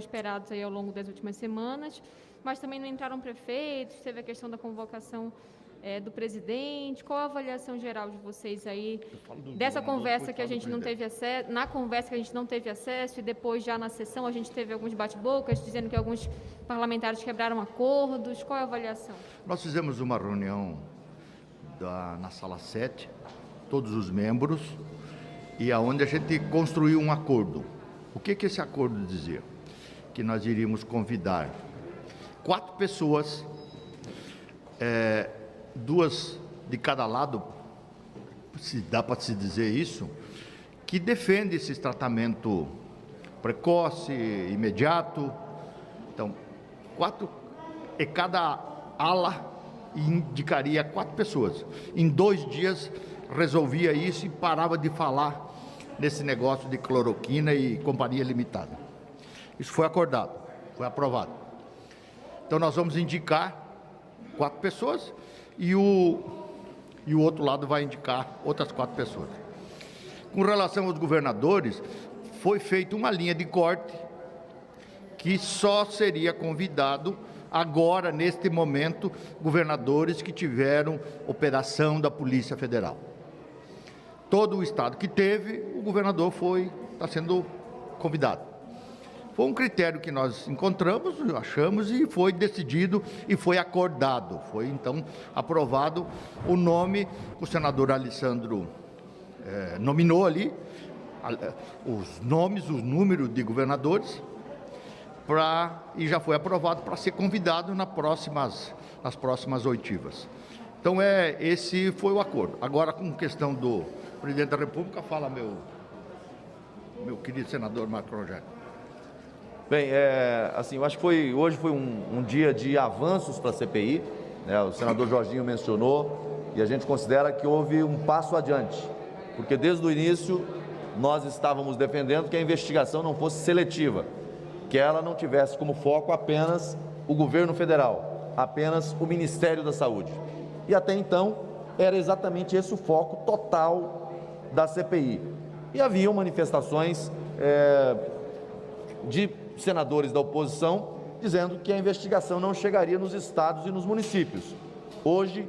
esperados aí ao longo das últimas semanas, mas também não entraram prefeitos, teve a questão da convocação do presidente. Qual a avaliação geral de vocês aí dessa conversa que a gente não teve acesso, na conversa que a gente não teve acesso, e depois já na sessão a gente teve alguns bate-bocas dizendo que alguns parlamentares quebraram acordos? Qual é a avaliação? Nós fizemos uma reunião na sala 7, todos os membros, e aonde a gente construiu um acordo. O que esse acordo dizia? Que nós iríamos convidar 4 pessoas, 2 de cada lado, se dá para se dizer isso, que defende esse tratamento precoce, imediato. Então, 4, e cada ala indicaria 4 pessoas. Em 2 dias resolvia isso e parava de falar nesse negócio de cloroquina e companhia limitada. Isso foi acordado, foi aprovado. Então nós vamos indicar 4 pessoas e o outro lado vai indicar outras 4 pessoas. Com relação aos governadores, foi feita uma linha de corte que só seria convidado agora, neste momento, governadores que tiveram operação da Polícia Federal. Todo o estado que teve, o governador está sendo convidado. Foi um critério que nós encontramos, achamos, e foi decidido e foi acordado. Foi, então, aprovado o nome, o senador Alessandro nominou ali os nomes, os números de governadores, e já foi aprovado para ser convidado nas próximas oitivas. Então, esse foi o acordo. Agora, com questão do presidente da República, fala meu querido senador Marco Rogério. Bem, assim, eu acho que hoje foi um dia de avanços para a CPI, né? O senador Jorginho mencionou, e a gente considera que houve um passo adiante, porque desde o início nós estávamos defendendo que a investigação não fosse seletiva, que ela não tivesse como foco apenas o governo federal, apenas o Ministério da Saúde. E até então era exatamente esse o foco total da CPI. E haviam manifestações de senadores da oposição dizendo que a investigação não chegaria nos estados e nos municípios. Hoje,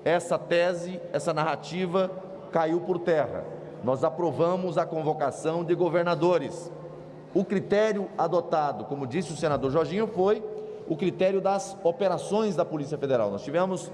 essa tese, essa narrativa caiu por terra. Nós aprovamos a convocação de governadores. O critério adotado, como disse o senador Jorginho, foi o critério das operações da Polícia Federal. Nós tivemos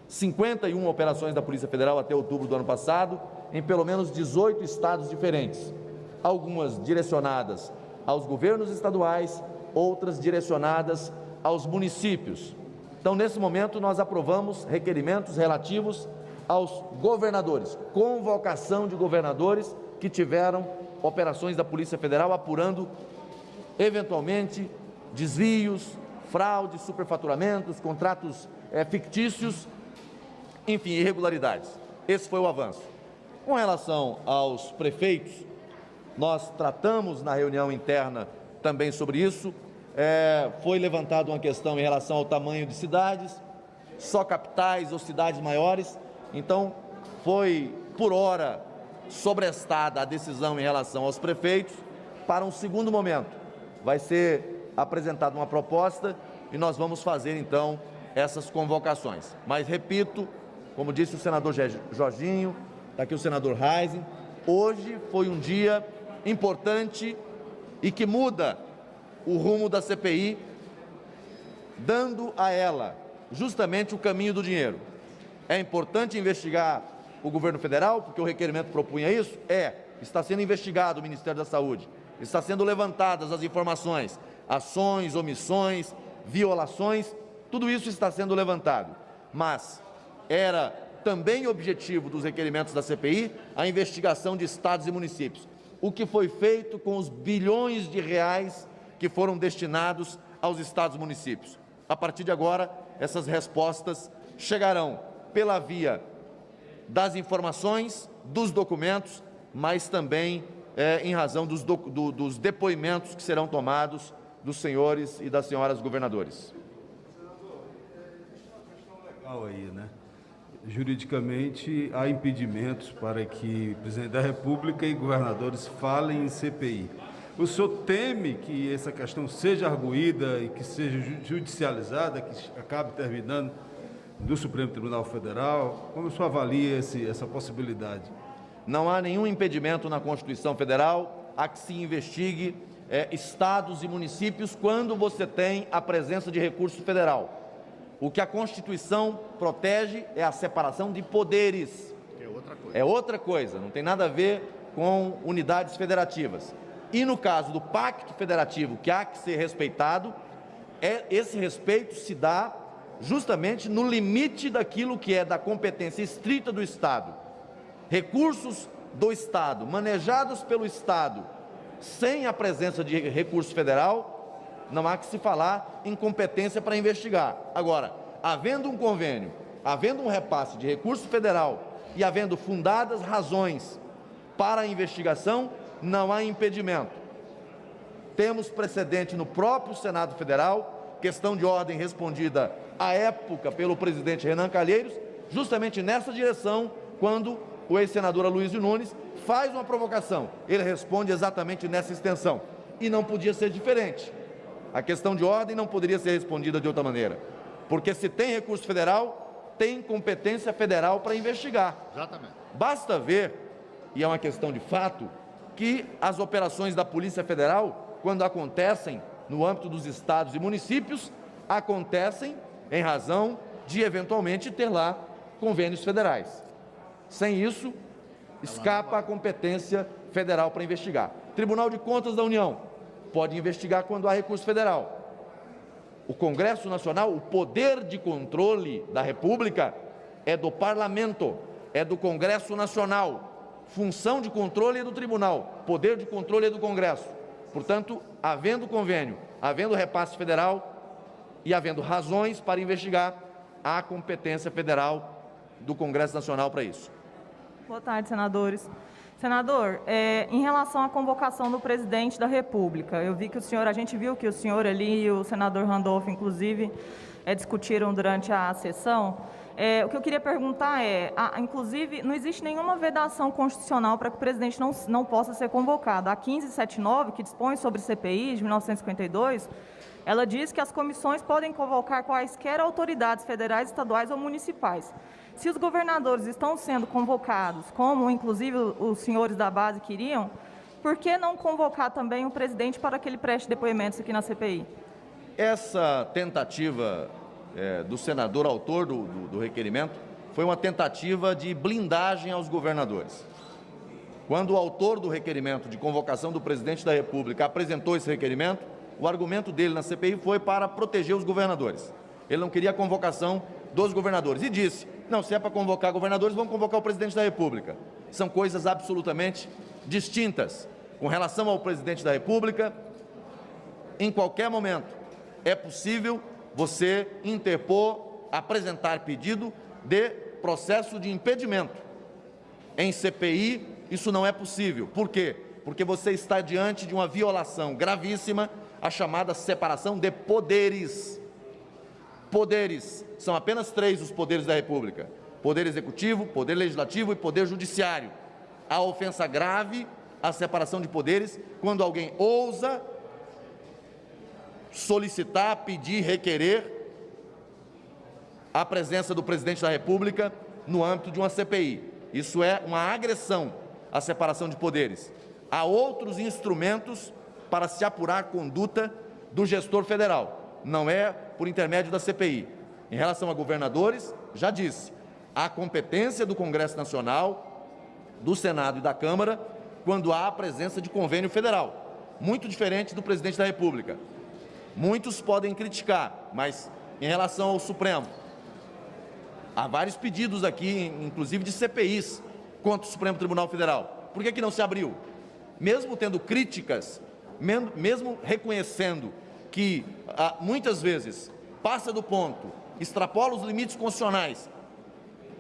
51 operações da Polícia Federal até outubro do ano passado, em pelo menos 18 estados diferentes. Algumas direcionadas aos governos estaduais, outras direcionadas aos municípios. Então, nesse momento, nós aprovamos requerimentos relativos aos governadores, convocação de governadores que tiveram operações da Polícia Federal apurando, eventualmente, desvios, fraudes, superfaturamentos, contratos fictícios, enfim, irregularidades. Esse foi o avanço. Com relação aos prefeitos, nós tratamos na reunião interna também sobre isso. Foi levantada uma questão em relação ao tamanho de cidades, só capitais ou cidades maiores. Então, foi, por hora, sobrestada a decisão em relação aos prefeitos. Para um segundo momento, vai ser apresentada uma proposta e nós vamos fazer, então, essas convocações. Mas, repito, como disse o senador Jorginho, está aqui o senador Reisen, hoje foi um dia importante e que muda o rumo da CPI, dando a ela justamente o caminho do dinheiro. É importante investigar o governo federal, porque o requerimento propunha isso? Está sendo investigado o Ministério da Saúde, está sendo levantadas as informações, ações, omissões, violações, tudo isso está sendo levantado. Mas era também objetivo dos requerimentos da CPI a investigação de estados e municípios. O que foi feito com os bilhões de reais que foram destinados aos estados e municípios? A partir de agora, essas respostas chegarão pela via das informações, dos documentos, mas também em razão dos depoimentos que serão tomados dos senhores e das senhoras governadores. Legal aí, né? Juridicamente, há impedimentos para que o presidente da República e governadores falem em CPI. O senhor teme que essa questão seja arguída e que seja judicializada, que acabe terminando do Supremo Tribunal Federal? Como o senhor avalia essa possibilidade? Não há nenhum impedimento na Constituição Federal a que se investigue estados e municípios quando você tem a presença de recurso federal. O que a Constituição protege é a separação de poderes. É outra coisa, não tem nada a ver com unidades federativas. E no caso do Pacto Federativo, que há que ser respeitado, esse respeito se dá justamente no limite daquilo que é da competência estrita do Estado. Recursos do Estado, manejados pelo Estado, sem a presença de recurso federal, não há que se falar em competência para investigar. Agora, havendo um convênio, havendo um repasse de recurso federal e havendo fundadas razões para a investigação, não há impedimento. Temos precedente no próprio Senado Federal, questão de ordem respondida à época pelo presidente Renan Calheiros, justamente nessa direção, quando o ex-senador Aloysio Nunes faz uma provocação. Ele responde exatamente nessa extensão. E não podia ser diferente. A questão de ordem não poderia ser respondida de outra maneira. Porque se tem recurso federal, tem competência federal para investigar. Exatamente. Basta ver, e é uma questão de fato, que as operações da Polícia Federal, quando acontecem no âmbito dos estados e municípios, acontecem em razão de, eventualmente, ter lá convênios federais. Sem isso, escapa a competência federal para investigar. Tribunal de Contas da União pode investigar quando há recurso federal. O Congresso Nacional, o poder de controle da República é do Parlamento, é do Congresso Nacional. Função de controle é do Tribunal, poder de controle é do Congresso. Portanto, havendo convênio, havendo repasse federal e havendo razões para investigar, há competência federal do Congresso Nacional para isso. Boa tarde, senadores. Senador, em relação à convocação do presidente da República, eu vi que a gente viu que o senhor ali e o senador Randolph, inclusive, discutiram durante a sessão. O que eu queria perguntar inclusive, não existe nenhuma vedação constitucional para que o presidente não possa ser convocado. A 1579, que dispõe sobre CPI de 1952, ela diz que as comissões podem convocar quaisquer autoridades federais, estaduais ou municipais. Se os governadores estão sendo convocados, como inclusive os senhores da base queriam, por que não convocar também o presidente para que ele preste depoimentos aqui na CPI? Essa tentativa do senador autor do requerimento foi uma tentativa de blindagem aos governadores. Quando o autor do requerimento de convocação do presidente da República apresentou esse requerimento, o argumento dele na CPI foi para proteger os governadores. Ele não queria a convocação dos governadores e disse: não, se é para convocar governadores, vamos convocar o presidente da República. São coisas absolutamente distintas. Com relação ao presidente da República, em qualquer momento é possível você interpor, apresentar pedido de processo de impedimento. Em CPI, isso não é possível. Por quê? Porque você está diante de uma violação gravíssima, a chamada separação de poderes. Poderes, são apenas 3 os poderes da República: Poder Executivo, Poder Legislativo e Poder Judiciário. A ofensa grave, a separação de poderes, quando alguém ousa solicitar, pedir, requerer a presença do presidente da República no âmbito de uma CPI. Isso é uma agressão à separação de poderes. Há outros instrumentos para se apurar a conduta do gestor federal, não é por intermédio da CPI. Em relação a governadores, já disse, há competência do Congresso Nacional, do Senado e da Câmara, quando há a presença de convênio federal, muito diferente do presidente da República. Muitos podem criticar, mas em relação ao Supremo, há vários pedidos aqui, inclusive de CPIs, contra o Supremo Tribunal Federal. Por que não se abriu? Mesmo tendo críticas, mesmo reconhecendo que muitas vezes passa do ponto, extrapola os limites constitucionais,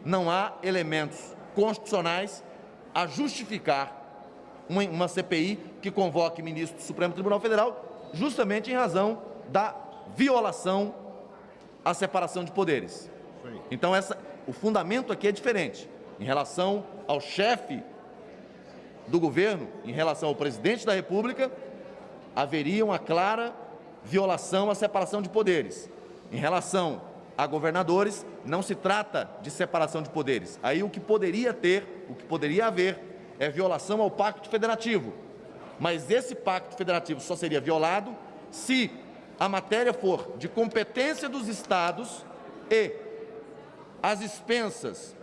não há elementos constitucionais a justificar uma CPI que convoque ministro do Supremo Tribunal Federal, justamente em razão da violação à separação de poderes. Então, o fundamento aqui é diferente. Em relação ao chefe do governo, em relação ao presidente da República, haveria uma clara violação à separação de poderes. Em relação a governadores, não se trata de separação de poderes. Aí o que poderia haver é violação ao Pacto Federativo. Mas esse Pacto Federativo só seria violado se a matéria for de competência dos estados e às expensas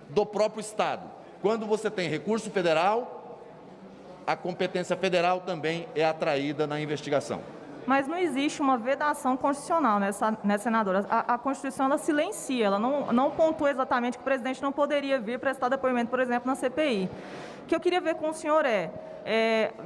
do próprio estado. Quando você tem recurso federal, a competência federal também é atraída na investigação. Mas não existe uma vedação constitucional, né, senadora? A Constituição, ela silencia, ela não pontua exatamente que o presidente não poderia vir prestar depoimento, por exemplo, na CPI. O que eu queria ver com o senhor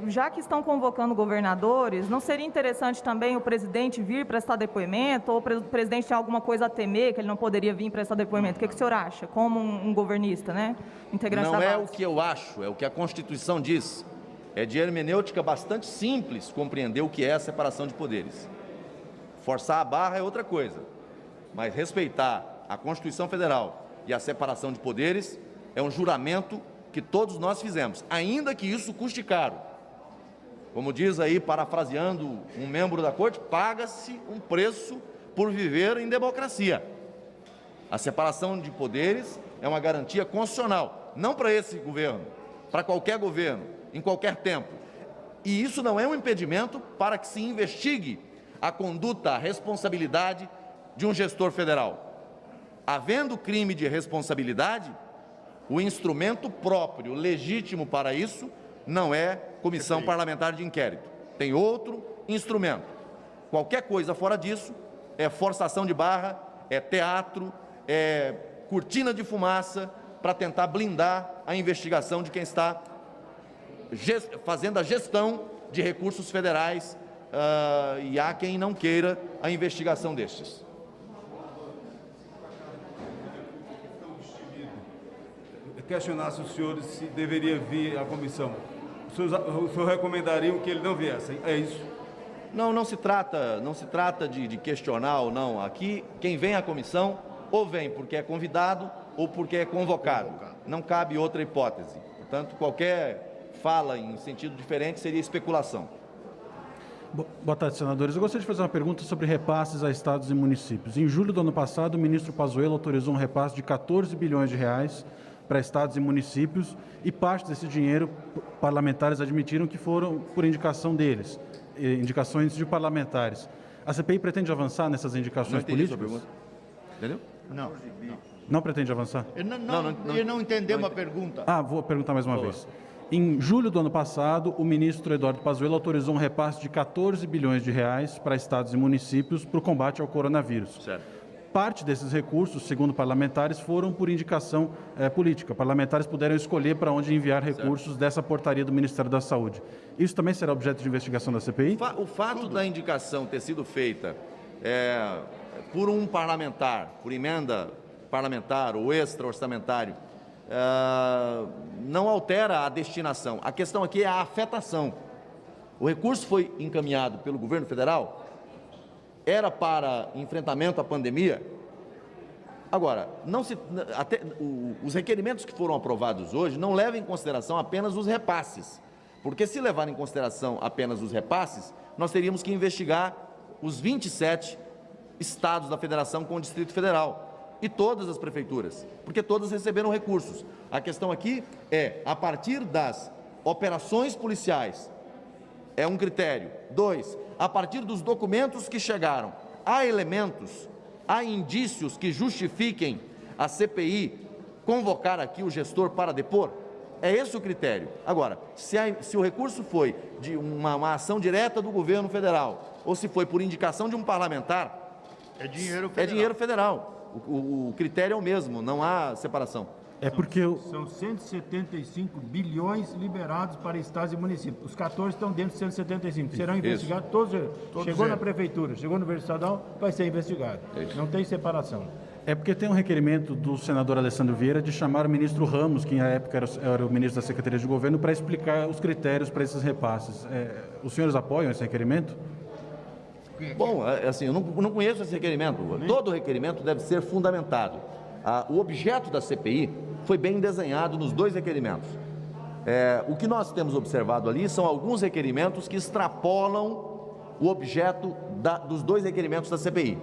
já que estão convocando governadores, não seria interessante também o presidente vir prestar depoimento, ou o presidente tem alguma coisa a temer, que ele não poderia vir prestar depoimento? O que o senhor acha, como um governista, né? Integrante da base? Não é o que eu acho, é o que a Constituição diz. É de hermenêutica bastante simples compreender o que é a separação de poderes. Forçar a barra é outra coisa, mas respeitar a Constituição Federal e a separação de poderes é um juramento que todos nós fizemos, ainda que isso custe caro. Como diz aí, parafraseando um membro da Corte, paga-se um preço por viver em democracia. A separação de poderes é uma garantia constitucional, não para esse governo, para qualquer governo, em qualquer tempo. E isso não é um impedimento para que se investigue a conduta, a responsabilidade de um gestor federal. Havendo crime de responsabilidade, o instrumento próprio, legítimo para isso, não é comissão parlamentar de inquérito. Tem outro instrumento. Qualquer coisa fora disso é forçação de barra, é teatro, é cortina de fumaça para tentar blindar a investigação de quem está fazendo a gestão de recursos federais, e há quem não queira a investigação destes. Questionar se os senhores se deveria vir à comissão. O senhor recomendaria que ele não viesse, é isso? Não se trata de questionar ou não. Aqui, quem vem à comissão, ou vem porque é convidado, ou porque é convocado. Não cabe outra hipótese. Portanto, qualquer fala em sentido diferente seria especulação. Boa tarde, senadores. Eu gostaria de fazer uma pergunta sobre repasses a estados e municípios. Em julho do ano passado, o ministro Pazuello autorizou um repasse de 14 bilhões de reais para estados e municípios, e parte desse dinheiro parlamentares admitiram que foram por indicação deles, indicações de parlamentares. A CPI pretende avançar nessas indicações políticas? Entendeu? Não. Não pretende avançar? Ele não entendeu uma pergunta. Vou perguntar mais uma vez. Em julho do ano passado, o ministro Eduardo Pazuello autorizou um repasse de 14 bilhões de reais para estados e municípios para o combate ao coronavírus. Certo. Parte desses recursos, segundo parlamentares, foram por indicação política. Parlamentares puderam escolher para onde enviar recursos dessa portaria do Ministério da Saúde. Isso também será objeto de investigação da CPI? O fato da indicação ter sido feita por um parlamentar, por emenda parlamentar ou extra-orçamentário, não altera a destinação. A questão aqui é a afetação. O recurso foi encaminhado pelo governo federal, era para enfrentamento à pandemia. Agora, os requerimentos que foram aprovados hoje não levam em consideração apenas os repasses, porque se levar em consideração apenas os repasses, nós teríamos que investigar os 27 estados da federação com o Distrito Federal e todas as prefeituras, porque todas receberam recursos. A questão aqui é, a partir das operações policiais, é um critério. 2, a partir dos documentos que chegaram, há elementos, há indícios que justifiquem a CPI convocar aqui o gestor para depor? É esse o critério. Agora, se o recurso foi de uma ação direta do governo federal, ou se foi por indicação de um parlamentar, é dinheiro federal. É dinheiro federal. O critério é o mesmo, não há separação. É porque São 175 bilhões liberados para estados e municípios. Os 14 estão dentro de 175. Serão investigados todos. Chegou na prefeitura, chegou no governo estadual, vai ser investigado. Não tem separação. É porque tem um requerimento do senador Alessandro Vieira de chamar o ministro Ramos, que na época era o ministro da Secretaria de Governo, para explicar os critérios para esses repasses. Os senhores apoiam esse requerimento? Bom, assim, eu não conheço esse requerimento. Todo requerimento deve ser fundamentado. O objeto da CPI foi bem desenhado nos dois requerimentos. O que nós temos observado ali são alguns requerimentos que extrapolam o objeto dos dois requerimentos da CPI.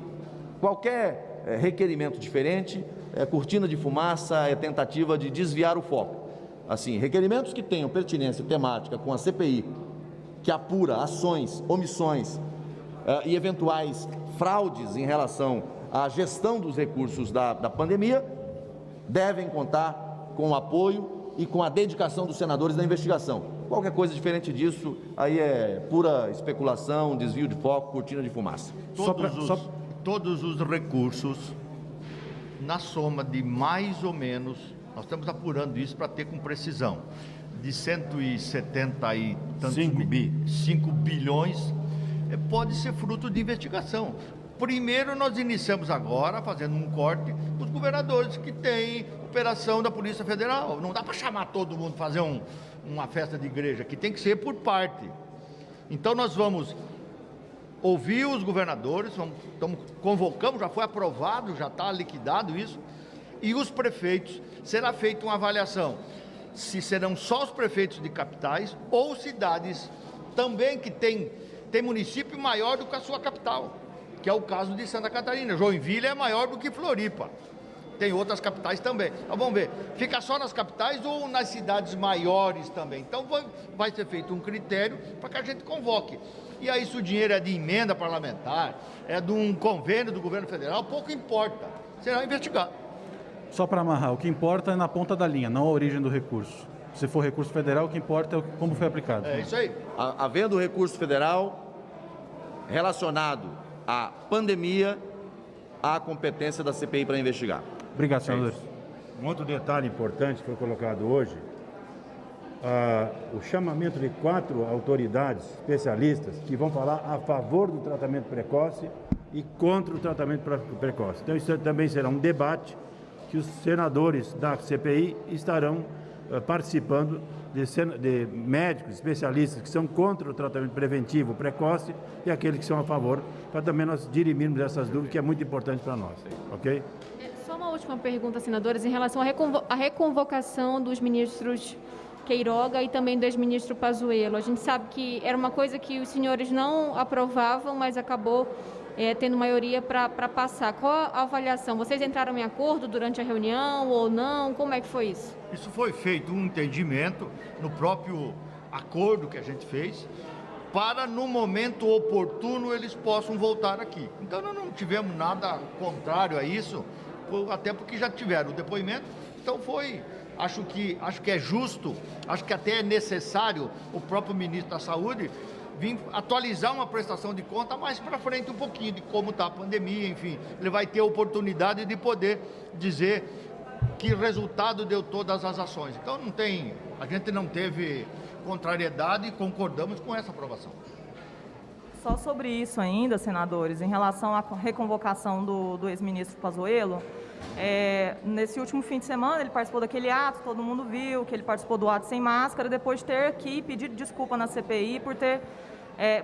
Qualquer requerimento diferente é cortina de fumaça, é tentativa de desviar o foco. Assim, requerimentos que tenham pertinência temática com a CPI, que apura ações, omissões e eventuais fraudes em relação à gestão dos recursos da pandemia, devem contar com o apoio e com a dedicação dos senadores na investigação. Qualquer coisa diferente disso, aí é pura especulação, desvio de foco, cortina de fumaça. Todos os recursos, na soma de mais ou menos, nós estamos apurando isso para ter com precisão, de 170 e tantos 5 bilhões, pode ser fruto de investigação. Primeiro, nós iniciamos agora, fazendo um corte, os governadores que têm operação da Polícia Federal. Não dá para chamar todo mundo, fazer uma festa de igreja, que tem que ser por parte. Então, nós vamos ouvir os governadores, convocamos, já foi aprovado, já está liquidado isso, e os prefeitos, será feita uma avaliação, se serão só os prefeitos de capitais ou cidades também que tem município maior do que a sua capital, que é o caso de Santa Catarina. Joinville é maior do que Floripa. Tem outras capitais também. Então vamos ver, fica só nas capitais ou nas cidades maiores também? Então vai ser feito um critério para que a gente convoque. E aí, se o dinheiro é de emenda parlamentar, é de um convênio do governo federal, pouco importa, será investigado. Só para amarrar, o que importa é na ponta da linha, não a origem do recurso. Se for recurso federal, o que importa é como foi aplicado. É isso aí. Havendo recurso federal relacionado à pandemia, há competência da CPI para investigar. Obrigado, senadores. Um outro detalhe importante que foi colocado hoje, o chamamento de 4 autoridades especialistas que vão falar a favor do tratamento precoce e contra o tratamento precoce. Então, isso também será um debate que os senadores da CPI estarão participando de médicos, especialistas que são contra o tratamento preventivo precoce e aqueles que são a favor, para também nós dirimirmos essas dúvidas, que é muito importante para nós, ok? Só uma última pergunta, senadores, em relação à reconvocação dos ministros Queiroga e também do ex-ministro Pazuello. A gente sabe que era uma coisa que os senhores não aprovavam, mas acabou tendo maioria para passar. Qual a avaliação? Vocês entraram em acordo durante a reunião ou não? Como é que foi isso? Isso foi feito um entendimento no próprio acordo que a gente fez, para no momento oportuno eles possam voltar aqui. Então nós não tivemos nada contrário a isso, até porque já tiveram o depoimento. Então acho que é justo, acho que até é necessário o próprio ministro da Saúde vir atualizar uma prestação de conta mais para frente um pouquinho de como está a pandemia, enfim, ele vai ter a oportunidade de poder dizer que resultado deu todas as ações. Então a gente não teve contrariedade e concordamos com essa aprovação. Só sobre isso ainda, senadores, em relação à reconvocação do ex-ministro Pazuello, nesse último fim de semana ele participou daquele ato, todo mundo viu que ele participou do ato sem máscara, depois de ter aqui pedido desculpa na CPI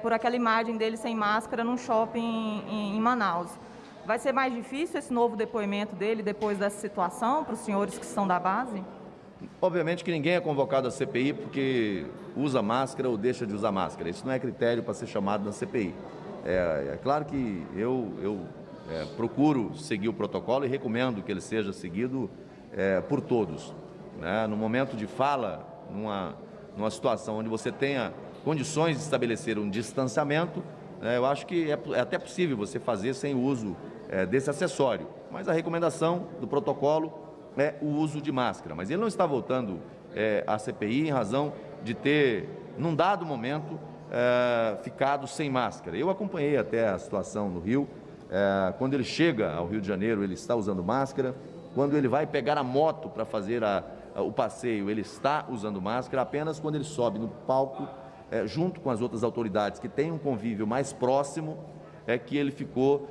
por aquela imagem dele sem máscara num shopping em Manaus. Vai ser mais difícil esse novo depoimento dele depois dessa situação para os senhores que são da base? Obviamente que ninguém é convocado à CPI porque usa máscara ou deixa de usar máscara. Isso não é critério para ser chamado na CPI. É claro que eu procuro seguir o protocolo e recomendo que ele seja seguido por todos. Né? No momento de fala, numa situação onde você tenha condições de estabelecer um distanciamento, eu acho que é até possível você fazer sem o uso desse acessório. Mas a recomendação do protocolo é o uso de máscara. Mas ele não está voltando à CPI em razão de ter, num dado momento, ficado sem máscara. Eu acompanhei até a situação no Rio. Quando ele chega ao Rio de Janeiro, ele está usando máscara. Quando ele vai pegar a moto para fazer o passeio, ele está usando máscara. Apenas quando ele sobe no palco, junto com as outras autoridades que têm um convívio mais próximo, é que ele ficou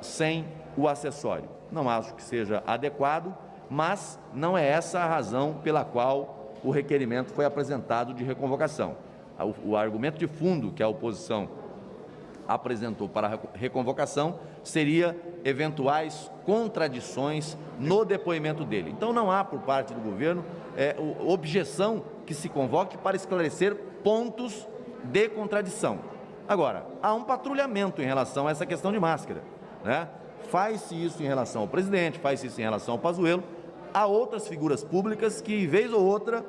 sem o acessório. Não acho que seja adequado, mas não é essa a razão pela qual o requerimento foi apresentado de reconvocação. O argumento de fundo que a oposição apresentou para a reconvocação seria eventuais contradições no depoimento dele. Então não há por parte do governo objeção que se convoque para esclarecer pontos de contradição. Agora, há um patrulhamento em relação a essa questão de máscara, né? Faz-se isso em relação ao presidente, faz-se isso em relação ao Pazuello. Há outras figuras públicas que, vez ou outra,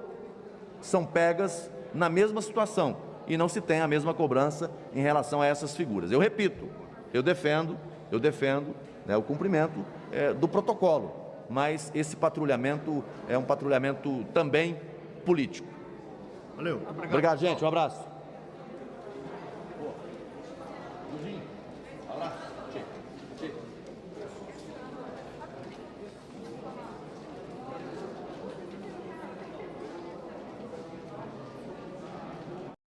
são pegas na mesma situação e não se tem a mesma cobrança em relação a essas figuras. Eu repito, eu defendo, né, o cumprimento do protocolo, mas esse patrulhamento é um patrulhamento também político. Valeu. Obrigado, gente. Um abraço.